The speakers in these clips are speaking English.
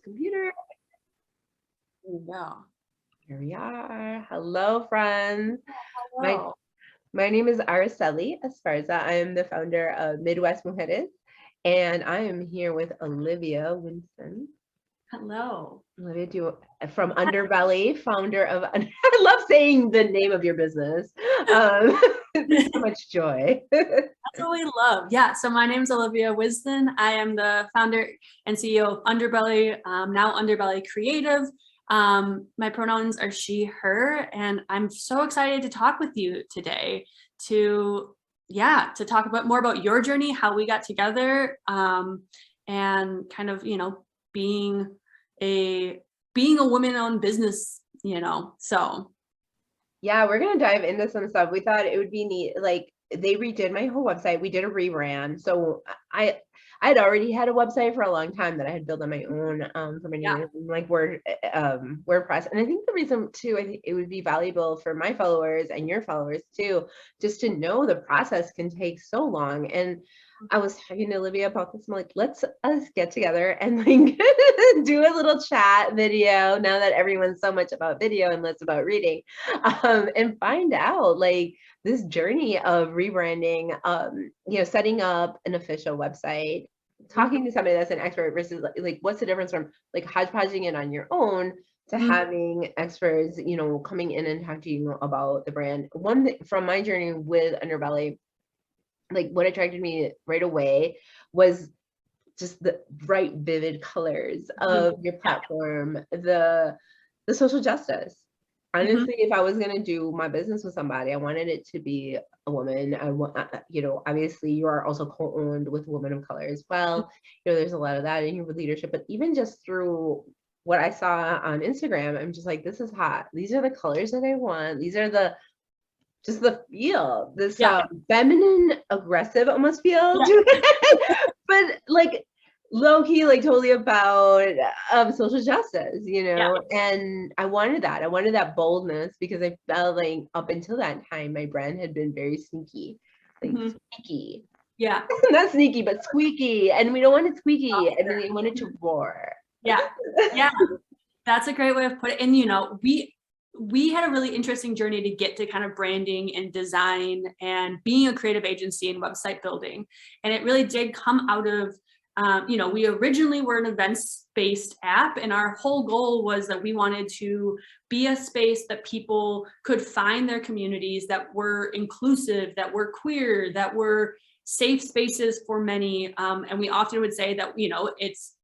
Computer. There we go. Here we are. Hello, friends. Hello. My name is Araceli Esparza. I am the founder of Midwest Mujeres, and I am here with Olivia Winston. Hello. Olivia from Underbelly, founder of, I love saying the name of your business. There's so much joy. That's what we love. Yeah, so my name is Olivia Winston. I am the founder and CEO of Underbelly, now Underbelly Creative. My pronouns are she, her, and I'm so excited to talk with you today to talk more about your journey, how we got together, and kind of, being a woman-owned business, so. Yeah, we're gonna dive into some stuff. We thought it would be neat. Like, they redid my whole website. We did a rebrand. So I'd already had a website for a long time that I had built on my own for many years, like WordPress. And I think the reason too, I think it would be valuable for my followers and your followers too, just to know the process can take so long. And I was talking to Olivia about this. I'm like, let's us get together and like do a little chat video now that everyone's so much about video and less about reading, and find out like this journey of rebranding, setting up an official website, talking to somebody that's an expert versus like what's the difference from like hodgepodging it on your own to having experts, coming in and talking to you about the brand. One thing from my journey with Underbelly, like what attracted me right away was just the bright, vivid colors of your platform, the social justice. Honestly, if I was going to do my business with somebody, I wanted it to be a woman. I want, obviously you are also co-owned with women of color as well. There's a lot of that in your leadership, but even just through what I saw on Instagram, I'm just like, this is hot. These are the colors that I want. These are the feel, this feminine, aggressive almost feel to it, but like low-key, like totally about social justice, and I wanted that boldness because I felt like up until that time my brand had been very sneaky, like squeaky. Not sneaky, but squeaky, and we don't want it squeaky. I mean, we want it to roar. That's a great way of putting it. And we had a really interesting journey to get to kind of branding and design and being a creative agency and website building. And it really did come out of, we originally were an events-based app, and our whole goal was that we wanted to be a space that people could find their communities, that were inclusive, that were queer, that were safe spaces for many. And we often would say that, it's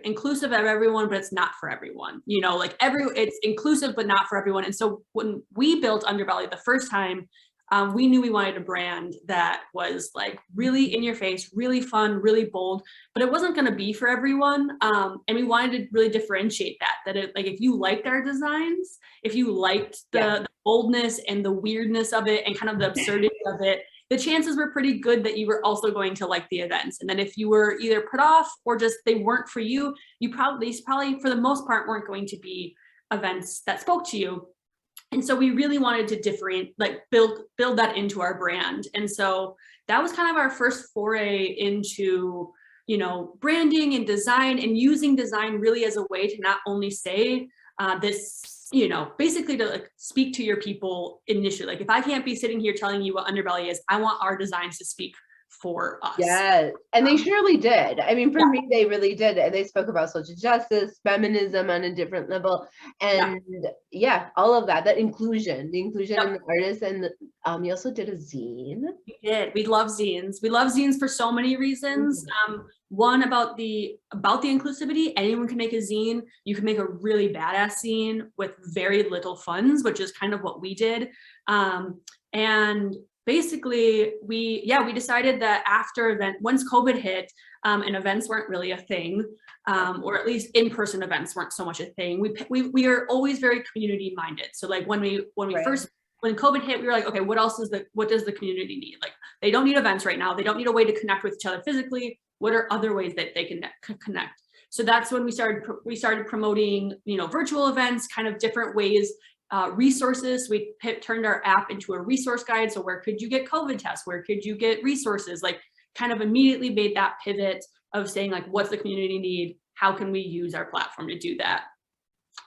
inclusive of everyone, but it's not for everyone, it's inclusive, but not for everyone. And so when we built Underbelly the first time, we knew we wanted a brand that was like really in your face, really fun, really bold, but it wasn't going to be for everyone. And we wanted to really differentiate that it, like, if you liked our designs, if you liked the boldness and the weirdness of it and kind of the absurdity of it, the chances were pretty good that you were also going to like the events. And then if you were either put off or just they weren't for you, these probably for the most part weren't going to be events that spoke to you. And so we really wanted to build that into our brand. And so that was kind of our first foray into, branding and design, and using design really as a way to not only say this, basically to like speak to your people initially. Like if I can't be sitting here telling you what Underbelly is, I want our designs to speak for us. Yes, and they surely did. I mean, for me, they really did. And they spoke about social justice, feminism on a different level, and all of that inclusion, the inclusion in the artists. And you also did a zine. We did. We love zines. We love zines for so many reasons. One, about the inclusivity. Anyone can make a zine. You can make a really badass zine with very little funds, which is kind of what we did. And basically we decided that once COVID hit, and events weren't really a thing, or at least in-person events weren't so much a thing. We are always very community minded. So like when COVID hit, we were like, okay, what does the community need? Like, they don't need events right now. They don't need a way to connect with each other physically. What are other ways that they can connect? So that's when we started promoting, virtual events, kind of different ways, resources. We turned our app into a resource guide. So where could you get COVID tests? Where could you get resources? Like, kind of immediately made that pivot of saying like, what's the community need? how can we use our platform to do that?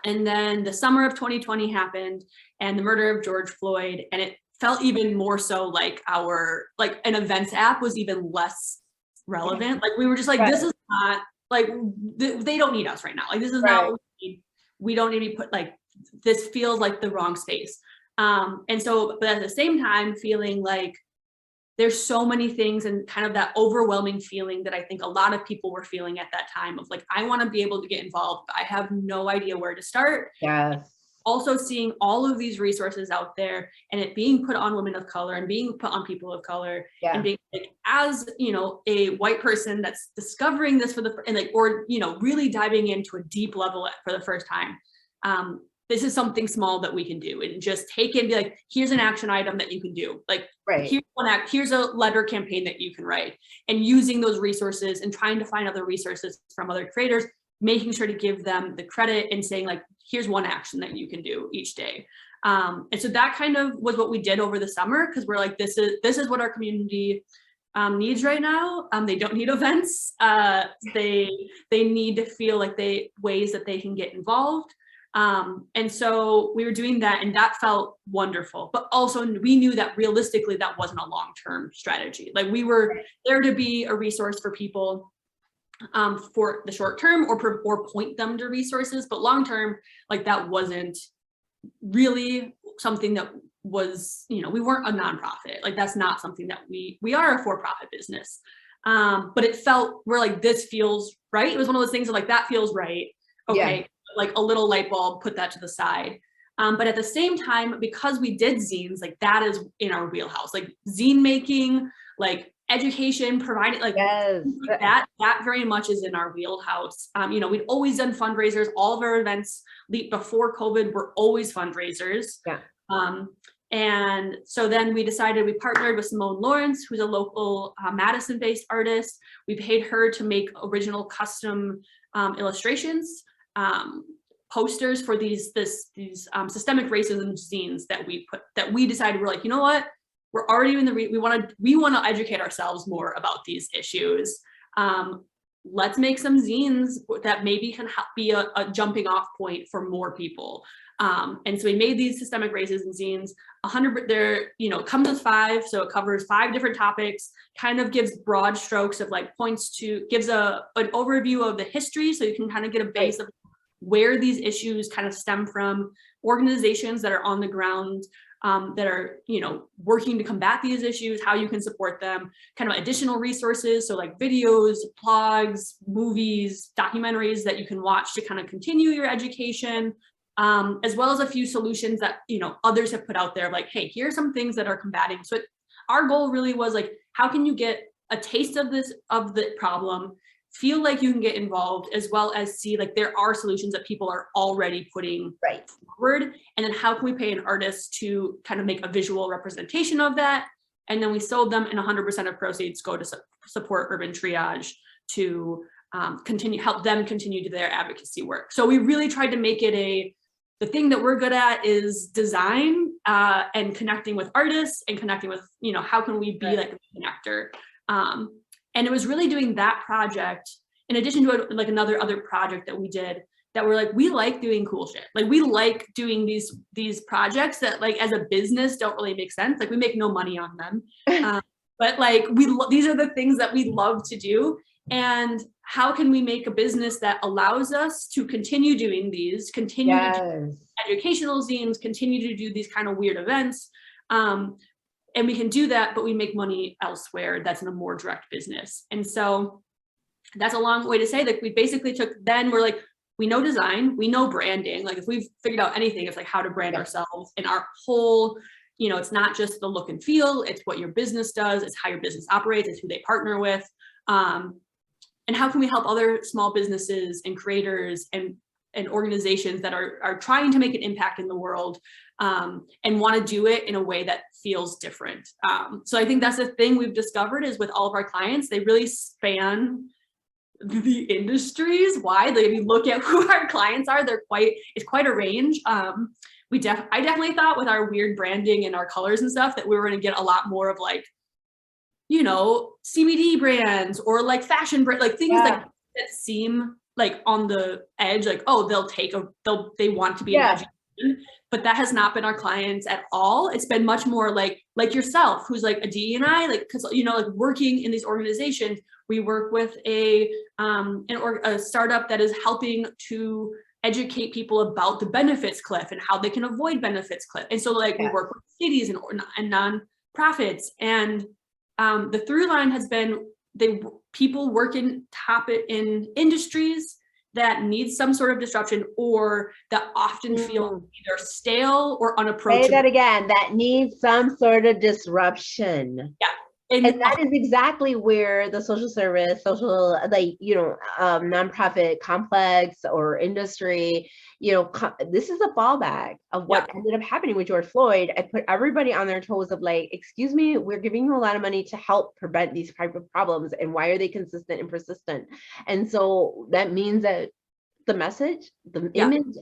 And then the summer of 2020 happened, and the murder of George Floyd, and it felt even more so like an events app was even less relevant. Like we were just like, this is not like, they don't need us right now. Like this is not what we need. We don't need to be put, like, this feels like the wrong space. And so, but at the same time, feeling like there's so many things, and kind of that overwhelming feeling that I think a lot of people were feeling at that time of like, I want to be able to get involved, but I have no idea where to start. Yes. Also seeing all of these resources out there, and it being put on women of color and being put on people of color, and being like, as you know, a white person that's discovering this or really diving into a deep level for the first time. This is something small that we can do, and just take it and be like, here's an action item that you can do. Like, here's a letter campaign that you can write, and using those resources and trying to find other resources from other creators, making sure to give them the credit and saying like, here's one action that you can do each day. And so that kind of was what we did over the summer, because we're like, this is what our community needs right now. They don't need events. They need to feel like ways that they can get involved. And so we were doing that, and that felt wonderful, but also we knew that realistically that wasn't a long-term strategy. Like we were there to be a resource for people for the short term, or point them to resources, but long-term, like that wasn't really something that was, we weren't a nonprofit. Like that's not something that we are a for-profit business. But it felt, we're like, this feels right. It was one of those things of like, that feels right. Okay. Like a little light bulb, put that to the side. But at the same time, because we did zines, like that is in our wheelhouse, like zine making, like education, providing like that very much is in our wheelhouse. We'd always done fundraisers. All of our events before COVID were always fundraisers. And so then we decided, we partnered with Simone Lawrence, who's a local Madison-based artist. We paid her to make original custom illustrations, posters for these systemic racism zines that we decided, we're like, you know what, we're already in we want to educate ourselves more about these issues. Let's make some zines that maybe can be a jumping off point for more people. And so we made these systemic racism zines. 100, comes with 5, so it covers 5 different topics. Kind of gives broad strokes of like gives an overview of the history, so you can kind of get a base of where these issues kind of stem from, organizations that are on the ground, that are, working to combat these issues, how you can support them, kind of additional resources. So like videos, blogs, movies, documentaries that you can watch to kind of continue your education, as well as a few solutions that, others have put out there, like, hey, here are some things that are combating. So our goal really was like, how can you get a taste of the problem, feel like you can get involved, as well as see like there are solutions that people are already putting forward. And then how can we pay an artist to kind of make a visual representation of that? And then we sold them, and 100% of proceeds go to support Urban Triage to help them continue to their advocacy work. So we really tried to make it the thing that we're good at is design, and connecting with artists, and connecting with, how can we be like a connector? And it was really doing that project in addition to like another project that we did, that we're like, we like doing cool shit. Like we like doing these projects that like as a business don't really make sense. Like we make no money on them, but like these are the things that we love to do. And how can we make a business that allows us to continue doing these, continue to do educational zines, continue to do these kind of weird events, and we can do that, but we make money elsewhere that's in a more direct business. And so that's a long way to say that we basically we're like, we know design, we know branding. Like if we've figured out anything, it's like how to brand ourselves, and our whole, it's not just the look and feel, it's what your business does, it's how your business operates, it's who they partner with. And how can we help other small businesses and creators and organizations that are trying to make an impact in the world, and want to do it in a way that feels different. So I think that's the thing we've discovered is with all of our clients, they really span the industries wide. Like if you look at who our clients are, it's quite a range. I definitely thought with our weird branding and our colors and stuff that we were going to get a lot more of like, CBD brands or like fashion brand, like things that seem like on the edge, like, oh, they want to be in education, but that has not been our clients at all. It's been much more like yourself, who's like a DEI, like, because like working in these organizations, we work with a startup that is helping to educate people about the benefits cliff and how they can avoid benefits cliff. And so like we work with cities and nonprofits, and the through line has been people work in industries that need some sort of disruption, or that often feel either stale or unapproachable. Say that again. That needs some sort of disruption. Yeah. And that is exactly where the social service, nonprofit complex or industry, this is a fallback of what ended up happening with George Floyd. I put everybody on their toes of like, excuse me, we're giving you a lot of money to help prevent these type of problems. And why are they consistent and persistent? And so that means that the message, the image,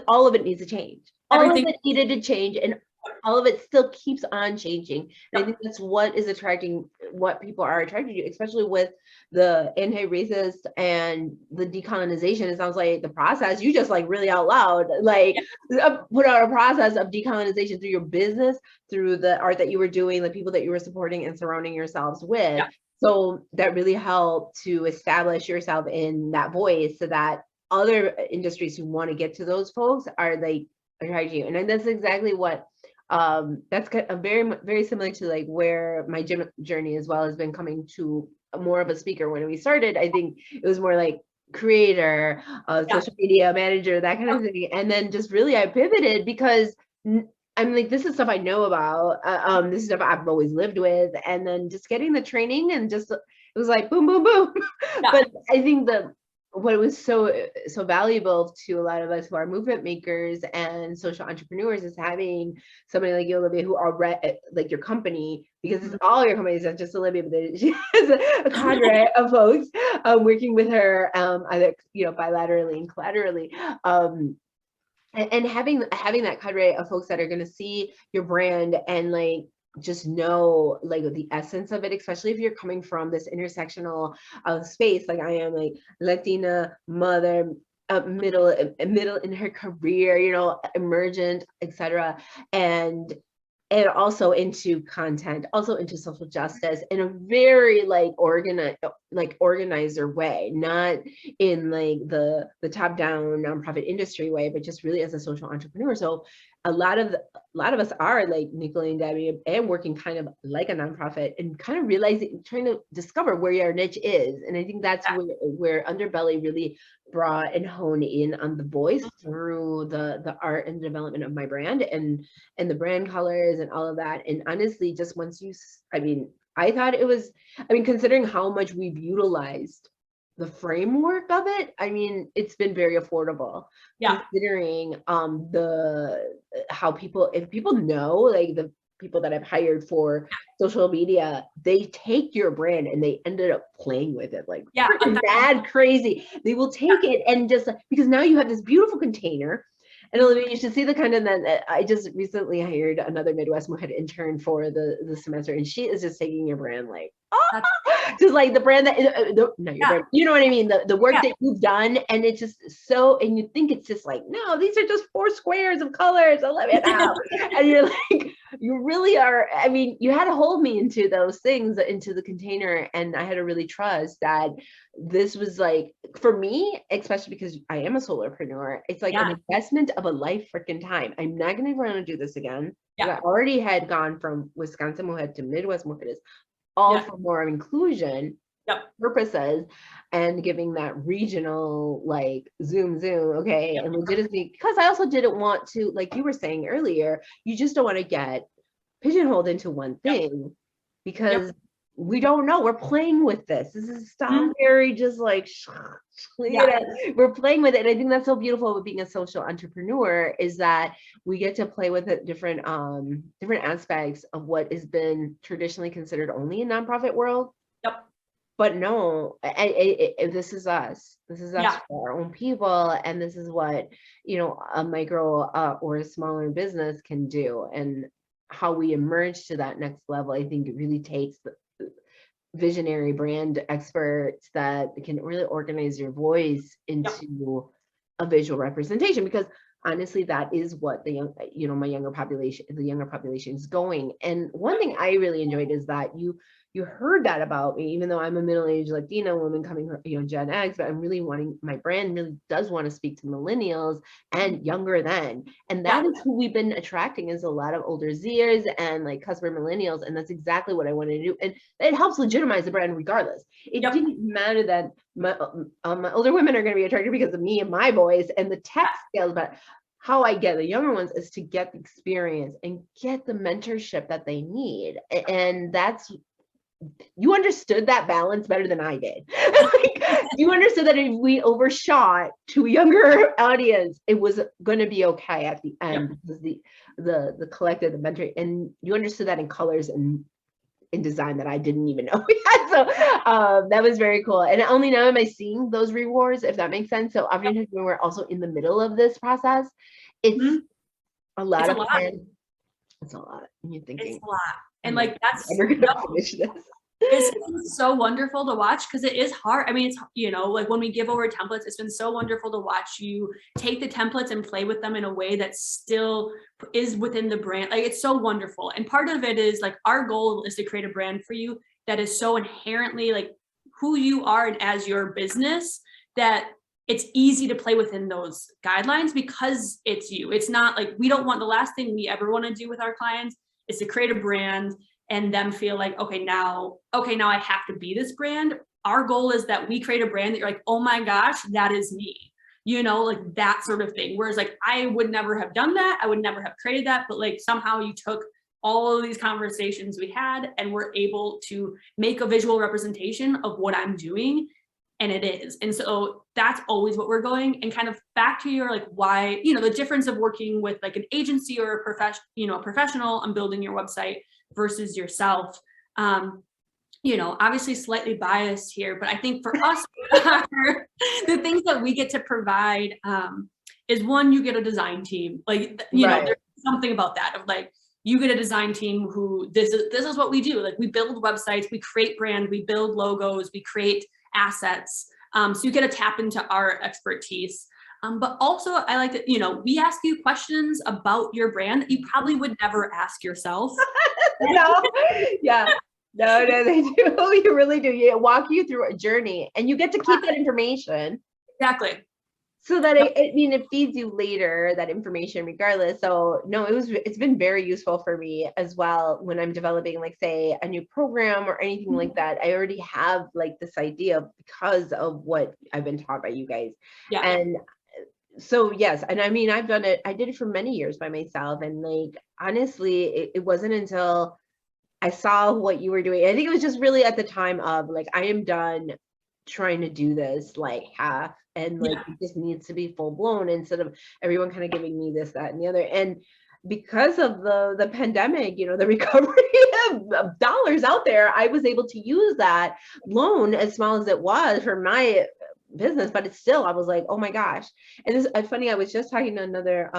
all of it needs to change. Everything. All of it needed to change, and all of it still keeps on changing. And I think that's what is attracting, what people are attracted to, especially with the anti-racist and the decolonization. It sounds like the process, you just like really out loud, like put out a process of decolonization through your business, through the art that you were doing, the people that you were supporting and surrounding yourselves with. So that really helped to establish yourself in that voice, so that other industries who want to get to those folks are like attracted to you. And that's exactly what that's a very, very similar to like where my gym journey as well has been, coming to more of a speaker. When we started, I think it was more like creator, social media manager, that kind of thing. And then just really I pivoted because I'm like, this is stuff I know about. This is stuff I've always lived with. And then just getting the training and just, it was like, boom, boom, boom. But I think what was so valuable to a lot of us who are movement makers and social entrepreneurs is having somebody like you, Olivia, who are like your company, because it's all your companies, not just Olivia, but she has a cadre of folks working with her, either bilaterally and collaterally, and having that cadre of folks that are going to see your brand and like just know like the essence of it, especially if you're coming from this intersectional space like I am, like Latina mother, middle in her career, emergent, etc. And also into content, also into social justice in a very organizer way, not in like the top down nonprofit industry way, but just really as a social entrepreneur. So a lot of us are like Nicola and Debbie, and working kind of like a nonprofit and kind of realizing, trying to discover where your niche is. And I think that's where Underbelly really brought and honed in on the voice through the art and development of my brand and the brand colors and all of that. And honestly, just once I thought it was, considering how much we've utilized the framework of it, it's been very affordable. Considering how if people know, like the people that I've hired for social media, they take your brand and they ended up playing with it like mad crazy. They will take it and just because now you have this beautiful container. And Olivia, you should see the kind of that. I just recently hired another Midwest Mohead intern for the semester, and she is just taking your brand like, just like the brand that, not your brand, you know what I mean? The work that you've done, and it's just so, and you think it's just like, no, these are just 4 squares of colors, Olivia, now. And you're like, you really are, you had to hold me into those things, into the container, and I had to really trust that this was like, for me, especially because I am a solopreneur, it's like an investment of a life freaking time. I'm not going to want to do this again. I already had gone from Wisconsin Mohead to Midwest Mohead, all for more inclusion purposes and giving that regional like zoom, okay, and legitimacy, because I also didn't want to, like you were saying earlier, you just don't want to get pigeonholed into one thing because we don't know. We're playing with this. This is stuff very just like, we're playing with it. And I think that's so beautiful with being a social entrepreneur, is that we get to play with it, different aspects of what has been traditionally considered only in nonprofit world. But no, this is us. This is us for our own people. And this is what, a micro or a smaller business can do. And how we emerge to that next level, I think it really takes visionary brand experts that can really organize your voice Yep. into a visual representation, because honestly, that is what the young, my younger population, the younger population is going. And one thing I really enjoyed is that you heard that about me, even though I'm a middle-aged Latina woman coming from, Gen X, but I'm really wanting, my brand really does want to speak to millennials and younger than. And that is who we've been attracting, is a lot of older Zers and like customer millennials. And that's exactly what I wanted to do. And it helps legitimize the brand regardless. It didn't matter that my older women are going to be attracted because of me and my voice and the tech skills, but how I get the younger ones is to get the experience and get the mentorship that they need. And that's, you understood that balance better than I did. Like, you understood that if we overshot to a younger audience, it was going to be okay at the end, because the collective, the mentor, and you understood that in colors and in design that I didn't even know we had. So that was very cool. And only now am I seeing those rewards, if that makes sense. So obviously when we're also in the middle of this process, it's a lot of fun. It's a lot. And you're thinking, it's a lot. And like, that's never gonna finish this. It's so wonderful to watch, because it is hard. I mean, it's, like when we give over templates, it's been so wonderful to watch you take the templates and play with them in a way that still is within the brand. Like, it's so wonderful. And part of it is like, our goal is to create a brand for you that is so inherently like who you are and as your business, that it's easy to play within those guidelines, because it's you. It's not like, we don't want, the last thing we ever want to do with our clients is to create a brand and them feel like, okay, now I have to be this brand. Our goal is that we create a brand that you're like, oh my gosh, that is me, like that sort of thing. Whereas like, I would never have done that. I would never have created that. But like, somehow you took all of these conversations we had and were able to make a visual representation of what I'm doing. And it is. And so that's always what we're going. And kind of back to your like, why, the difference of working with like an agency or a professional on building your website versus yourself. Obviously slightly biased here, but I think for us, the things that we get to provide is, one, you get a design team. Like, there's something about that of like, you get a design team who this is what we do. Like, we build websites, we create brand, we build logos, we create assets. So you get to tap into our expertise. But also I like that, we ask you questions about your brand that you probably would never ask yourself. No, yeah. No, they do. You really do. You walk you through a journey, and you get to keep that information. Exactly. So that it feeds you later, that information regardless. So no, it's been very useful for me as well when I'm developing, like, say, a new program or anything like that. I already have like this idea because of what I've been taught by you guys. Yeah. And so yes, and I mean, I did it for many years by myself, and like, honestly, it wasn't until I saw what you were doing. I think it was just really at the time of like, I am done trying to do this like half, and like it just needs to be full blown, instead of everyone kind of giving me this, that, and the other. And because of the pandemic, the recovery of dollars out there, I was able to use that loan, as small as it was, for my business. But it's still, I was like, oh my gosh. And it's funny, I was just talking to another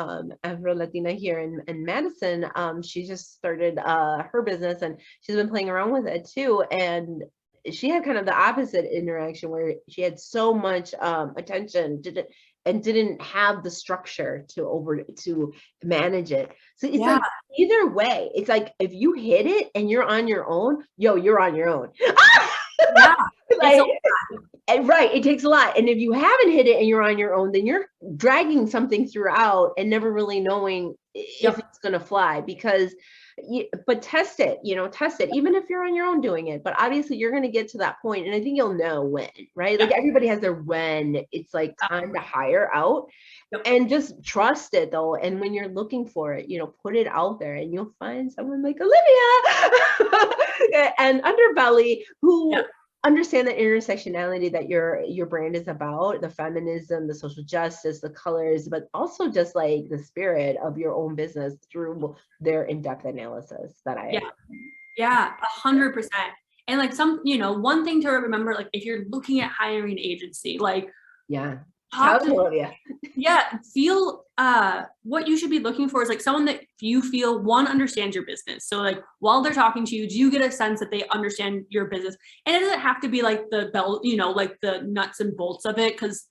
Afro Latina here in Madison. She just started her business, and she's been playing around with it too. And she had kind of the opposite interaction, where she had so much attention, didn't have the structure to manage it. So it's like, either way, it's like, if you hit it and you're on your own, you're on your own. Like, right, it takes a lot. And if you haven't hit it and you're on your own, then you're dragging something throughout and never really knowing if it's going to fly. Because but test it, even if you're on your own doing it. But obviously you're going to get to that point, and I think you'll know when, right? Like, everybody has their when it's like time to hire out. And just trust it though. And when you're looking for it, put it out there, and you'll find someone like Olivia and Underbelly, who understand the intersectionality that your brand is about, the feminism, the social justice, the colors, but also just like the spirit of your own business through their in-depth analysis that I have. 100%. And like one thing to remember, like, if you're looking at hiring an agency, like, talk to, yeah. yeah, feel what you should be looking for is like someone that you feel one understands your business. So like while they're talking to you, do you get a sense that they understand your business? And it doesn't have to be like the bell, you know, like the nuts and bolts of it, because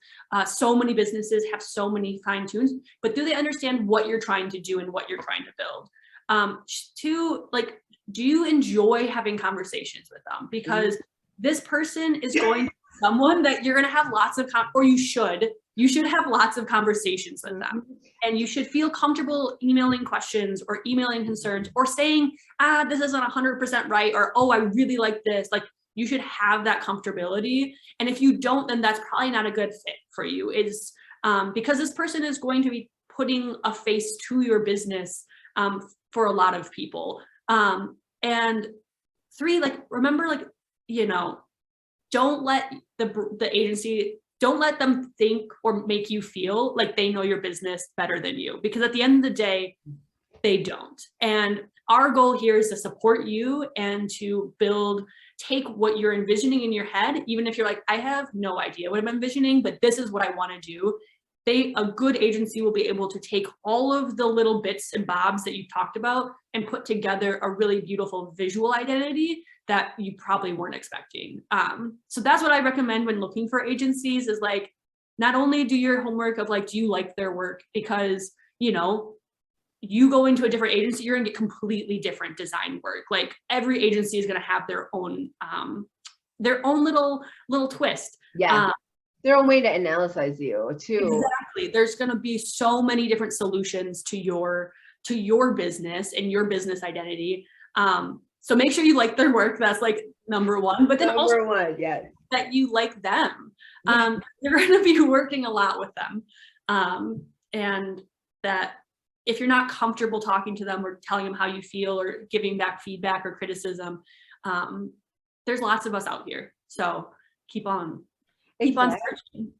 so many businesses have so many fine tunes, but do they understand what you're trying to do and what you're trying to build? Two, like, do you enjoy having conversations with them? Because this person is going to be someone that you're going to have lots of, or you should have lots of conversations with them, and you should feel comfortable emailing questions or emailing concerns or saying, this isn't 100% right, or, oh, I really like this. Like, you should have that comfortability. And if you don't, then that's probably not a good fit for you, is because this person is going to be putting a face to your business for a lot of people. And three, like, remember, like, you know, don't let the agency, don't let them think or make you feel like they know your business better than you, because at the end of the day, they don't. And our goal here is to support you and to take what you're envisioning in your head, even if you're like, I have no idea what I'm envisioning, but this is what I want to do. A good agency will be able to take all of the little bits and bobs that you've talked about and put together a really beautiful visual identity that you probably weren't expecting. So that's what I recommend when looking for agencies, is like, not only do your homework of like, do you like their work? Because, you know, you go into a different agency, you're gonna get completely different design work. Like, every agency is gonna have their own little twist. Yeah. Their own way to analyze you too. Exactly. There's going to be so many different solutions to your business and your business identity. So make sure you like their work. That's like number one. But then also that you like them. You're going to be working a lot with them. And that if you're not comfortable talking to them or telling them how you feel or giving back feedback or criticism, there's lots of us out here. So keep on searching.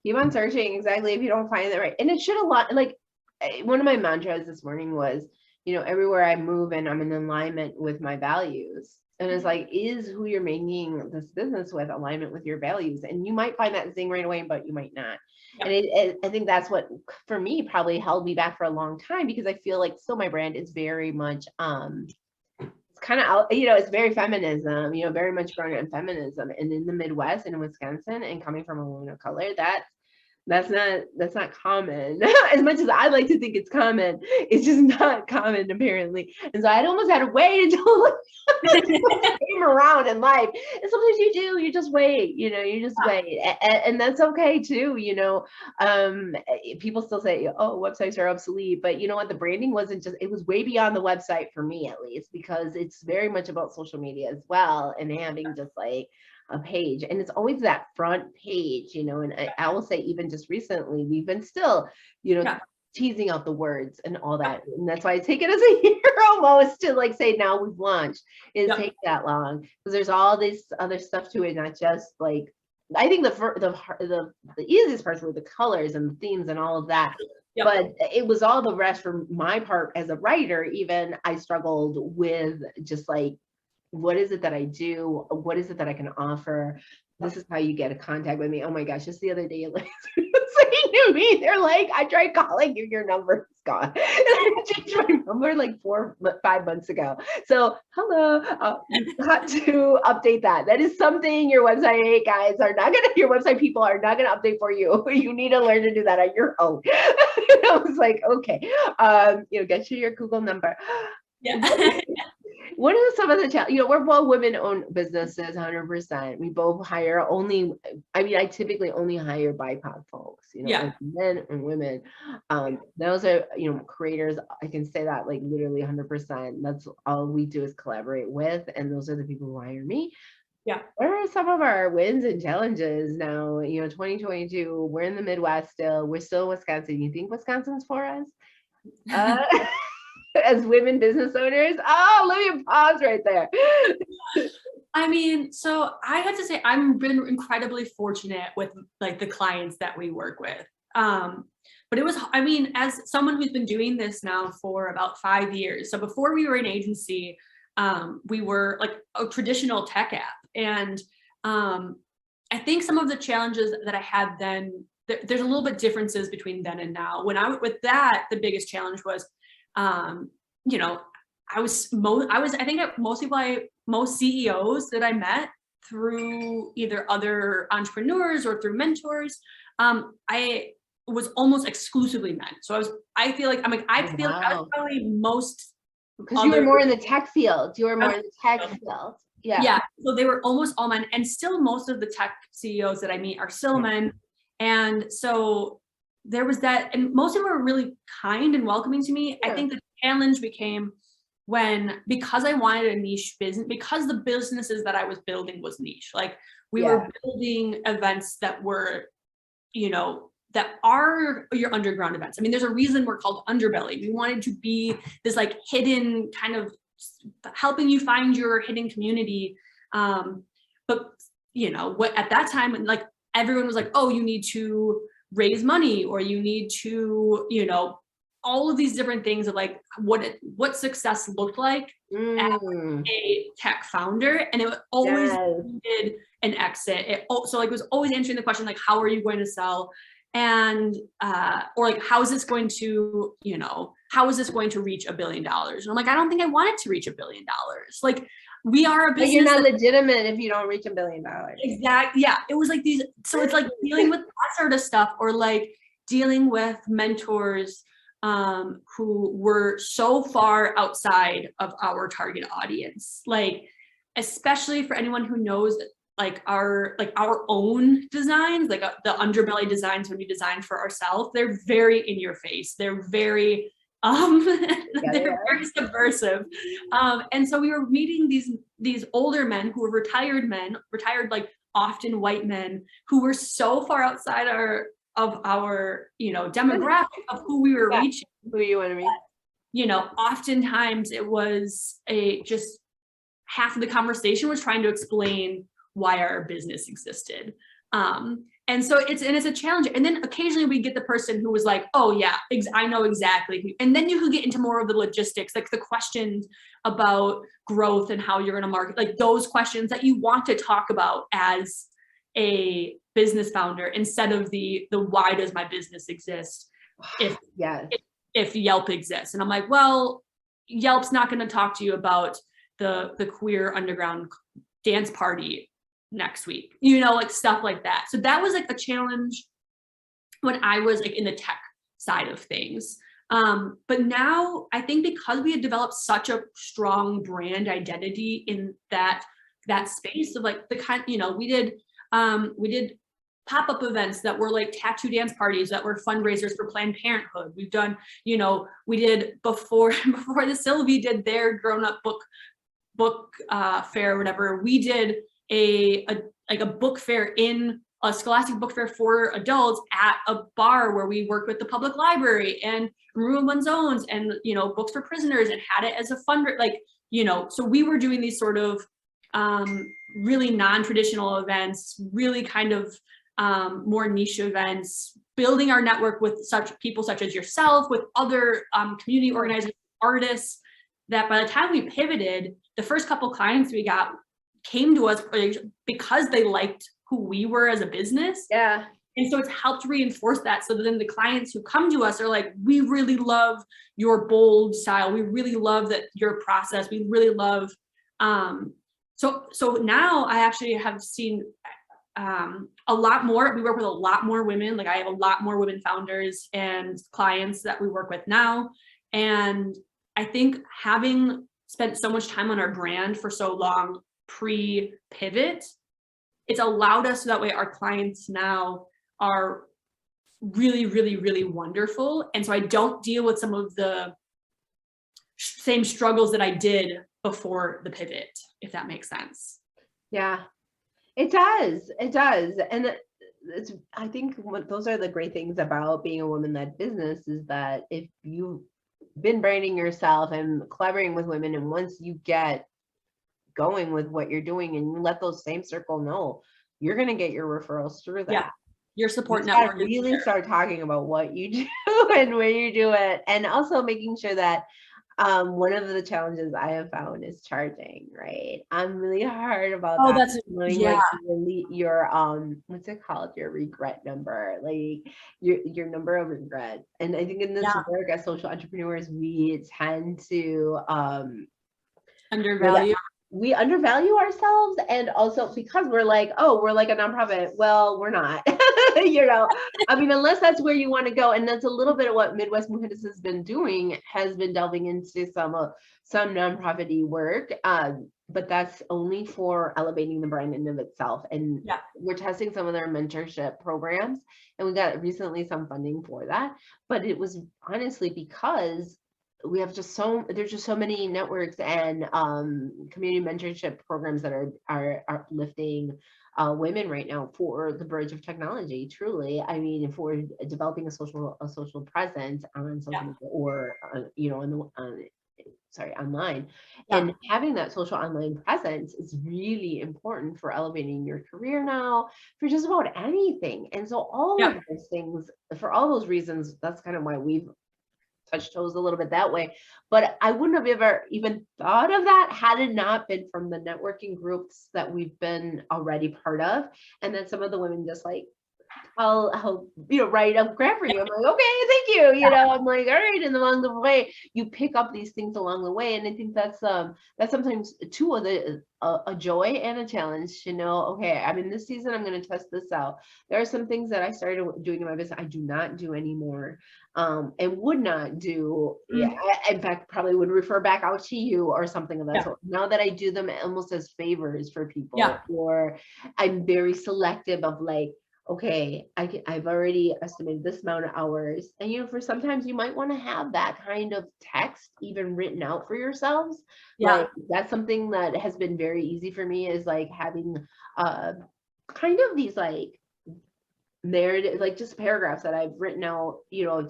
Keep on searching, exactly, if you don't find it right. And it should a lot, like, one of my mantras this morning was, you know, everywhere I move and I'm in alignment with my values. And it's like, is who you're making this business with alignment with your values? And you might find that zing right away, but you might not. Yeah. And I think that's what, for me, probably held me back for a long time, because I feel like still my brand is very much, kind of out, you know, it's very feminism, you know, very much grounded in feminism. And in the Midwest and in Wisconsin, and coming from a woman of color, that's not common. As much as I like to think it's common, it's just not common, apparently. And so I'd almost had to wait until came around in life. And sometimes you just wait, you know, wait. And that's okay too, you know. People still say, oh, websites are obsolete, but you know what, the branding wasn't just, it was way beyond the website, for me at least, because it's very much about social media as well, and having just like a page. And it's always that front page, you know. And I will say, even just recently, we've been still, you know, teasing out the words and all that. And that's why I take it as a year almost to like say, now we've launched. It take that long, because there's all this other stuff to it, not just like, I think the easiest parts were the colors and the themes and all of that. But it was all the rest. For my part as a writer, even I struggled with just like, what is it that I do? What is it that I can offer? This is how you get a contact with me. Oh my gosh, just the other day, like, saying to me, they're like, I tried calling you, your number is gone. And I changed my number like 4 or 5 months ago. So hello, you got to update that. That is something your website guys are not gonna, your website people are not gonna update for you. You need to learn to do that on your own. And I was like, okay, you know, get you your Google number. What are some of the challenges? You know, we're both women-owned businesses, 100%. We both hire I typically only hire BIPOC folks, you know, men and women. Those are, you know, creators. I can say that like literally 100%. That's all we do is collaborate with, and those are the people who hire me. What are some of our wins and challenges now? You know, 2022, we're in the Midwest still. We're still in Wisconsin. You think Wisconsin's for us? As women business owners? Oh, let me pause right there. I mean, so I have to say, I've been incredibly fortunate with like the clients that we work with. But it was, I mean, as someone who's been doing this now for about 5 years. So before we were an agency, we were like a traditional tech app. And I think some of the challenges that I had then there's a little bit differences between then and now. With that, the biggest challenge was, you know, I think most CEOs that I met through either other entrepreneurs or through mentors, I was almost exclusively men. So I feel like I was probably most, because you were more in the tech field. You were more in the tech field. Yeah. So they were almost all men, and still most of the tech CEOs that I meet are still men. And so there was that, and most of them were really kind and welcoming to me. I think the challenge became because I wanted a niche business, because the businesses that I was building was niche. Like we were building events that were, you know, that are your underground events. I mean, there's a reason we're called Underbelly. We wanted to be this like hidden kind of helping you find your hidden community. But you know, at that time, like everyone was like, oh, you need to raise money, or you need to, you know, all of these different things of like what success looked like as a tech founder. And it always needed an exit. So like it was always answering the question, like, how are you going to sell? And or like, how is this going to, you know, how is this going to reach $1 billion? And I'm like, I don't think I want it to reach $1 billion. Like, we are a business. But you're not legitimate if you don't reach $1 billion. Exactly. Yeah. It was like these. So it's like dealing with that sort of stuff, or like dealing with mentors who were so far outside of our target audience. Like, especially for anyone who knows like our own designs, like the Underbelly designs when we design for ourselves, they're very in your face. They're very they're very subversive. And so we were meeting these older men who were retired like often white men, who were so far outside of our you know demographic of who we were reaching. Who you want to meet? You know, oftentimes it was just half of the conversation was trying to explain why our business existed. And so it's a challenge. And then occasionally we get the person who was like, oh yeah, I know exactly. And then you could get into more of the logistics, like the questions about growth and how you're going to market, like those questions that you want to talk about as a business founder, instead of the why does my business exist if Yelp exists. And I'm like, well, Yelp's not going to talk to you about the queer underground dance party next week, you know, like stuff like that. So that was like a challenge when I was like in the tech side of things. But now I think because we had developed such a strong brand identity in that space of like the kind, you know, we did pop-up events that were like tattoo dance parties that were fundraisers for Planned Parenthood. We've done, you know, we did before the Sylvie did their grown-up book fair or whatever, we did a book fair, in a scholastic book fair for adults at a bar where we worked with the public library and Ruin One Zones and, you know, Books for Prisoners, and had it as a fundraiser, like, you know, so we were doing these sort of really non-traditional events, really kind of more niche events, building our network with such people such as yourself, with other community organizers, artists, that by the time we pivoted, the first couple clients we got came to us because they liked who we were as a business. Yeah. And so it's helped reinforce that. So then the clients who come to us are like, we really love your bold style. We really love that your process. We really love, so now I actually have seen a lot more. We work with a lot more women. Like I have a lot more women founders and clients that we work with now. And I think having spent so much time on our brand for so long pre-pivot, it's allowed us so that way our clients now are really, really, really wonderful. And so I don't deal with some of the same struggles that I did before the pivot, if that makes sense. Yeah, it does. It does. And I think those are the great things about being a woman-led business, is that if you've been branding yourself and collaborating with women, and once you get going with what you're doing and you let those same circle know, you're going to get your referrals through that. Yeah. Your support network. Really start talking about what you do and where you do it, and also making sure that One of the challenges I have found is charging, right? I'm really hard about Oh, that. that's, Knowing yeah, like your what's it called? Your regret number, like your number of regret. And I think in this yeah, work as social entrepreneurs, we tend to undervalued. we undervalue ourselves, and also because we're like, oh, we're like a nonprofit. Well, we're not. I mean, unless that's where you want to go, and that's a little bit of what Midwest Wokeness has been doing, has been delving into some nonprofit-y work, but that's only for elevating the brand in of itself. And Yeah, we're testing some of their mentorship programs, and we got recently some funding for that. But it was honestly because we have there's just so many networks and community mentorship programs that are uplifting women right now for the bridge of technology. Truly, I mean, for developing a social presence on social yeah, media, or on online, yeah, and having that social online presence is really important for elevating your career now, for just about anything. And so all yeah, of those things, for all those reasons, that's kind of why we've touch toes a little bit that way. But I wouldn't have ever even thought of that had it not been from the networking groups that we've been already part of. And then some of the women just like, I'll write a grant for you. I'm like, okay, thank you. I'm like, all right. And along the way, you pick up these things along the way. And I think that's sometimes two of the a joy and a challenge to know, okay, I'm in this season, I'm going to test this out. There are some things that I started doing in my business I do not do anymore, and would not do. Yeah, mm, in fact, probably would refer back out to you or something of that yeah, sort. Now that I do them almost as favors for yeah, people, or I'm very selective of like, okay, I've already estimated this amount of hours. And for sometimes you might want to have that kind of text even written out for yourselves. yeah, Like that's something that has been very easy for me, is like having uh kind of these like narrative, like just paragraphs that I've written out,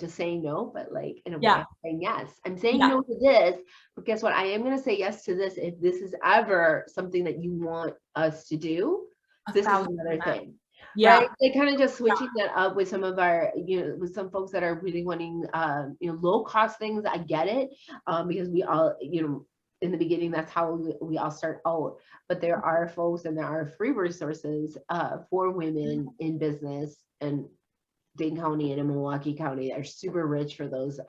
just saying no, but like in a way yeah, I'm saying yes. I'm saying yeah, no to this, but guess what? I am going to say yes to this if this is ever something that you want us to do. This is another 1,000%. thing, right? Yeah, They kind of just yeah, switching that up with some of our, with some folks that are really wanting, low cost things. I get it, because we all, in the beginning, that's how we all start out. But there are folks and there are free resources for women in business and Dane County and in Milwaukee County are super rich for those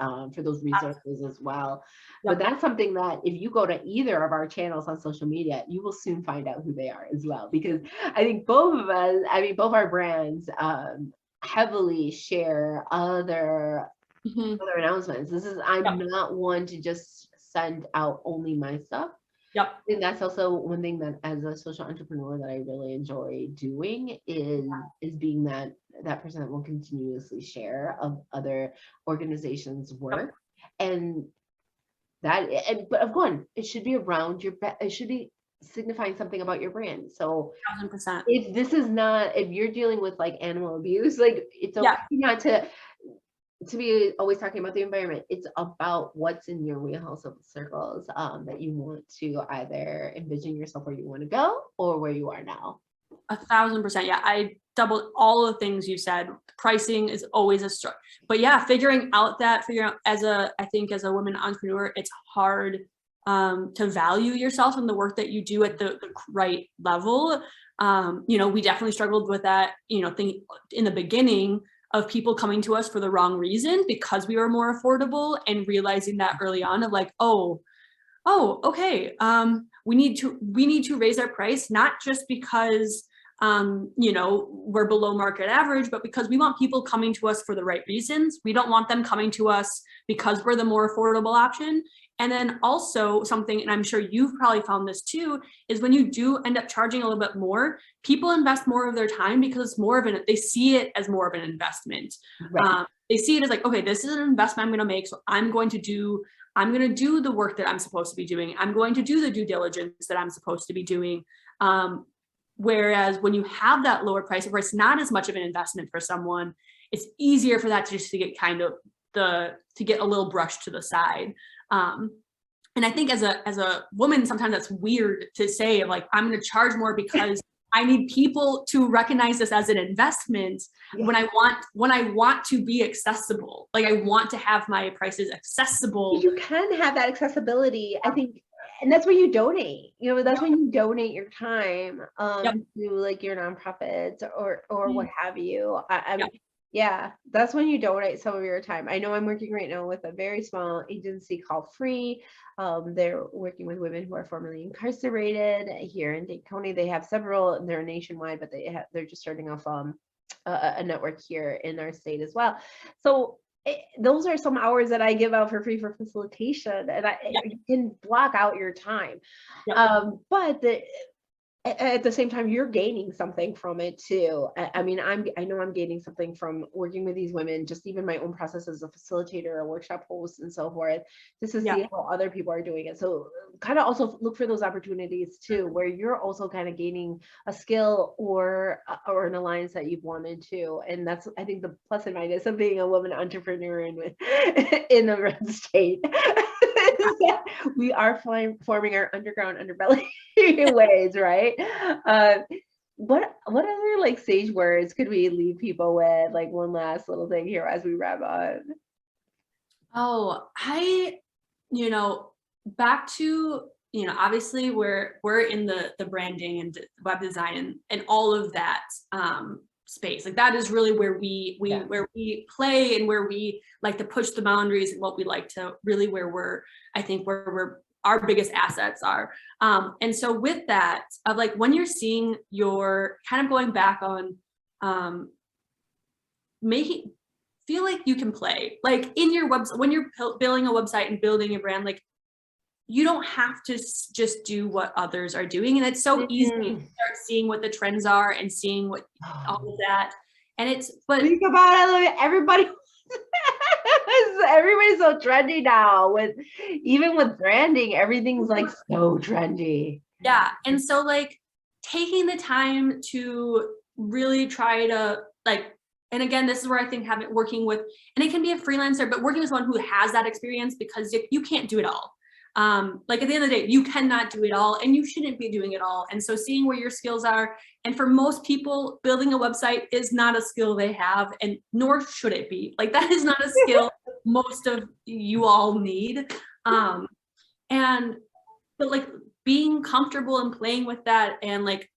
resources as well. But yep, that's something that if you go to either of our channels on social media, you will soon find out who they are as well. Because I think both of us, I mean, both our brands heavily share mhm, other announcements. yep, I'm not one to just send out only my stuff. yep, And that's also one thing that as a social entrepreneur that I really enjoy doing is being that person that will continuously share of other organizations' yep, work. And but of course, it should be around it should be signifying something about your brand. So 1,000%. if you're dealing with like animal abuse, like it's okay Yeah, not to be always talking about the environment. It's about what's in your wheelhouse of circles, that you want to either envision yourself where you want to go or where you are now. 1,000%. Yeah, I doubled all the things you said. Pricing is always a struggle, but yeah, figuring out I think as a woman entrepreneur, it's hard to value yourself and the work that you do at the right level. We definitely struggled with that, thing in the beginning of people coming to us for the wrong reason because we were more affordable, and realizing that early on of like, okay, we need to raise our price, not just because we're below market average, but because we want people coming to us for the right reasons. We don't want them coming to us because we're the more affordable option. And then also something, and I'm sure you've probably found this too, is when you do end up charging a little bit more, people invest more of their time because they see it as more of an investment. Right. They see it as like, okay, this is an investment I'm going to make, so I'm going to do the work that I'm supposed to be doing. I'm going to do the due diligence that I'm supposed to be doing. Whereas when you have that lower price, where it's not as much of an investment for someone, it's easier for that to get to get a little brushed to the side. And I think as a woman, sometimes that's weird to say, like, I'm going to charge more because I need people to recognize this as an investment when I want to be accessible. Like I want to have my prices accessible. You can have that accessibility, I think, and that's where you donate. You know, that's when you donate your time to like your nonprofits or what have you. I mean, yeah, that's when you donate some of your time. I know I'm working right now with a very small agency called Free. They're working with women who are formerly incarcerated here in Dade County. They have several, they're nationwide, but they're just starting off a network here in our state as well. So those are some hours that I give out for free for facilitation, and you can block out your time. But at the same time, you're gaining something from it too. I mean, I know I'm gaining something from working with these women, just even my own process as a facilitator, a workshop host, and so forth, just to see how other people are doing it. So kind of also look for those opportunities too, where you're also kind of gaining a skill or an alliance that you've wanted to. And that's, I think, the plus and minus of being a woman entrepreneur in the red state. We are forming our underground underbelly ways, right? What other like sage words could we leave people with? Like one last little thing here as we wrap up. Oh, back to, obviously we're in the branding and web design and all of that space. Like that is really where we where we play and where we like to push the boundaries and what we like to really where our biggest assets are. And so with that, of like when you're seeing your kind of going back on making feel like you can play like in your website when you're building a website and building a brand, like you don't have to just do what others are doing. And it's so easy to start seeing what the trends are and seeing what all of that. And think about it, everybody's so trendy now even with branding, everything's like so trendy. Yeah. And so like taking the time to really try to like, and again, this is where I think working with, and it can be a freelancer, but working with someone who has that experience, because you can't do it all. Like at the end of the day, you cannot do it all and you shouldn't be doing it all. And so seeing where your skills are, and for most people, building a website is not a skill they have, and nor should it be. Like that is not a skill most of you all need. But like being comfortable and playing with that and like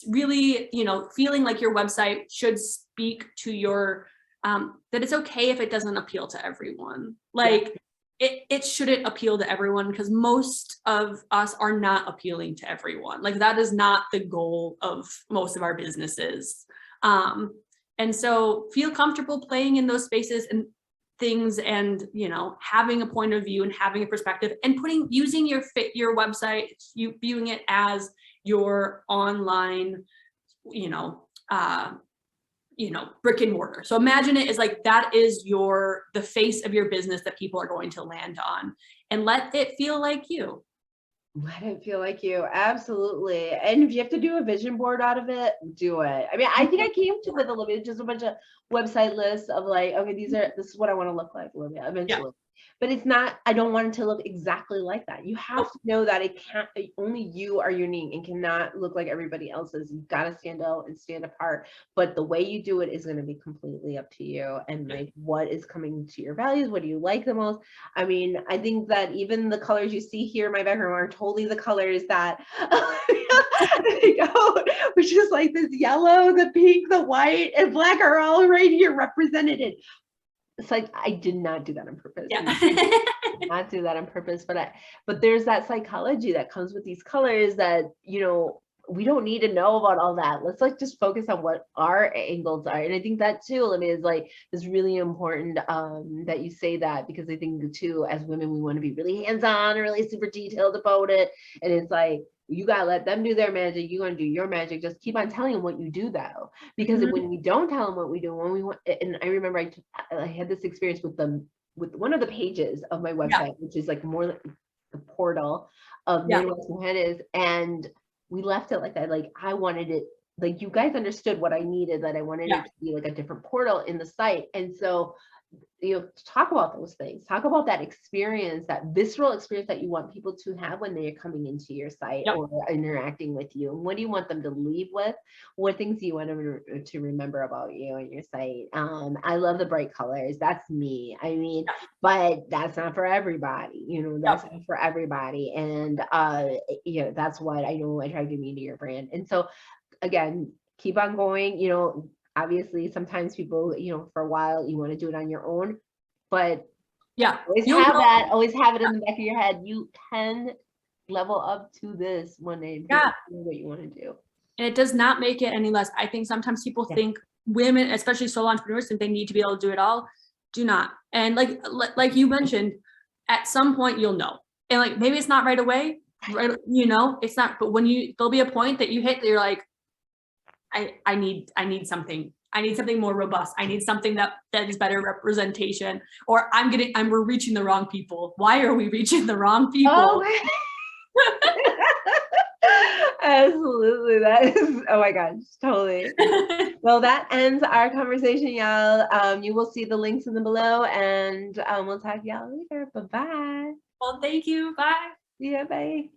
really, feeling like your website should speak to your, that it's okay if it doesn't appeal to everyone. Like it shouldn't appeal to everyone, because most of us are not appealing to everyone. Like that is not the goal of most of our businesses. And so feel comfortable playing in those spaces and things, and having a point of view and having a perspective, and using your website, viewing it as your online, brick and mortar. So imagine it as like that is the face of your business that people are going to land on, and let it feel like you. Let it feel like you. Absolutely. And if you have to do a vision board out of it, do it. I mean, I think I came to with Olivia just a bunch of website lists of like, okay, this is what I want to look like, Olivia, eventually. But it's not, I don't want it to look exactly like that. You have to know that only you are unique and cannot look like everybody else's. You've got to stand out and stand apart. But the way you do it is going to be completely up to you, and like what is coming to your values. What do you like the most? I mean, I think that even the colors you see here in my background are totally the colors that, which is like this yellow, the pink, the white, and black are all right here represented. It's like, I did not do that on purpose. Not do that on purpose, but there's that psychology that comes with these colors that, we don't need to know about all that. Let's like just focus on what our angles are. And I think that too, I mean, is really important that you say that, because I think too, as women, we want to be really hands-on, really super detailed about it. And it's like, you gotta let them do their magic. You're gonna do your magic. Just keep on telling them what you do, though, because when we don't tell them what we do, when we want, and I remember I had this experience with one of the pages of my website, which is like more like the portal of Midwest Mujeres, and we left it like that. Like I wanted it, like you guys understood what I needed, that I wanted it to be like a different portal in the site, and so talk about those things, talk about that experience, that visceral experience that you want people to have when they're coming into your site Yep. or interacting with you. And what do you want them to leave with? What things do you want them to remember about you and your site? I love the bright colors. That's me. I mean, but that's not for everybody, that's not for everybody. And that's what I know attracted me to your brand. And so again, keep on going, obviously sometimes people, for a while you want to do it on your own, but always have it in the back of your head. You can level up to this one day. What you want to do. And it does not make it any less. I think sometimes people think women, especially solo entrepreneurs, think they need to be able to do it all. Do not. And like you mentioned, at some point you'll know. And like maybe it's not right away, right? It's not, but there'll be a point that you hit that you're like, I need something. I need something more robust. I need something that is better representation. Or we're reaching the wrong people. Why are we reaching the wrong people? Oh. Absolutely. That is, oh my gosh, totally. Well, that ends our conversation, y'all. You will see the links in the below, and we'll talk to y'all later. Bye-bye. Well, thank you. Bye. Yeah, bye.